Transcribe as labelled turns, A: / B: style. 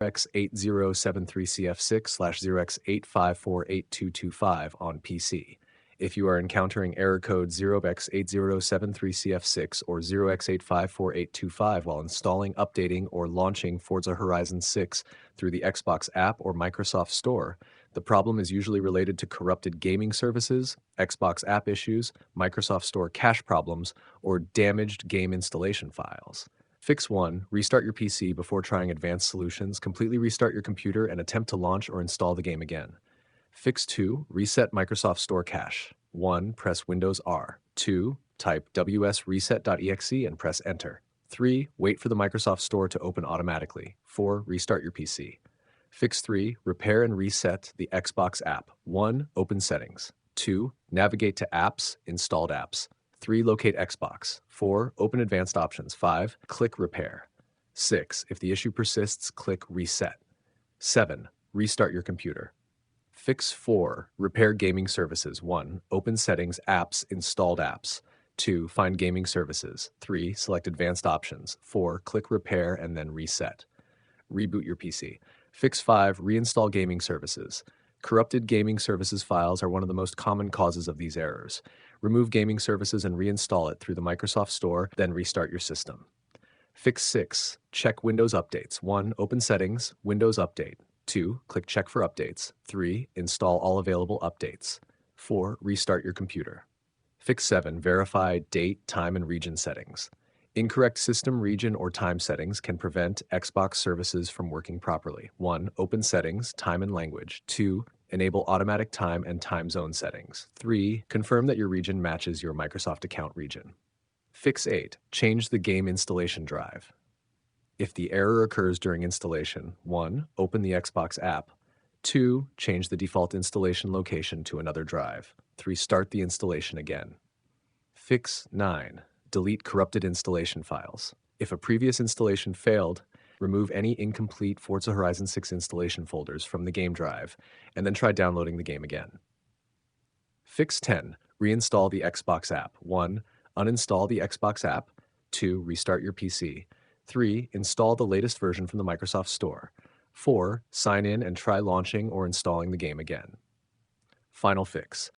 A: 0x8073CF6/0x80548225 on PC. If you are encountering error code 0x8073CF6 or 0x80548225 while installing, updating, or launching Forza Horizon 6 through the Xbox app or Microsoft Store, the problem is usually related to corrupted gaming services, Xbox app issues, Microsoft Store cache problems, or damaged game installation files. Fix 1. Restart your PC before trying advanced solutions. Completely restart your computer and attempt to launch or install the game again. Fix 2. Reset Microsoft Store cache. 1. Press Windows R. 2. Type wsreset.exe and press Enter. 3. Wait for the Microsoft Store to open automatically. 4. Restart your PC. Fix 3. Repair and reset the Xbox app. 1. Open Settings. 2. Navigate to Apps, Installed Apps. 3. Locate Xbox. 4. Open Advanced Options. 5. Click Repair. 6. If the issue persists, click Reset. 7. Restart your computer. Fix 4. Repair gaming services. 1. Open Settings, Apps, Installed Apps. 2. Find gaming services. 3. Select Advanced Options. 4. Click Repair and then Reset. Reboot your PC. Fix 5. Reinstall gaming services. Corrupted gaming services files are one of the most common causes of these errors. Remove gaming services and reinstall it through the Microsoft Store, then restart your system. Fix 6. Check Windows Updates. 1. Open Settings, Windows Update. 2. Click Check for Updates. 3. Install all available updates. 4. Restart your computer. Fix 7. Verify date, time, and region settings. Incorrect system, region, or time settings can prevent Xbox services from working properly. 1. Open Settings, Time and Language. 2. Enable automatic time and time zone settings. 3. Confirm that your region matches your Microsoft account region. Fix 8. Change the game installation drive. If the error occurs during installation, 1. Open the Xbox app. 2. Change the default installation location to another drive. 3. Start the installation again. Fix 9. Delete corrupted installation files. If a previous installation failed, remove any incomplete Forza Horizon 6 installation folders from the game drive, and then try downloading the game again. Fix 10. Reinstall the Xbox app. 1. Uninstall the Xbox app. 2. Restart your PC. 3. Install the latest version from the Microsoft Store. 4. Sign in and try launching or installing the game again. Final fix.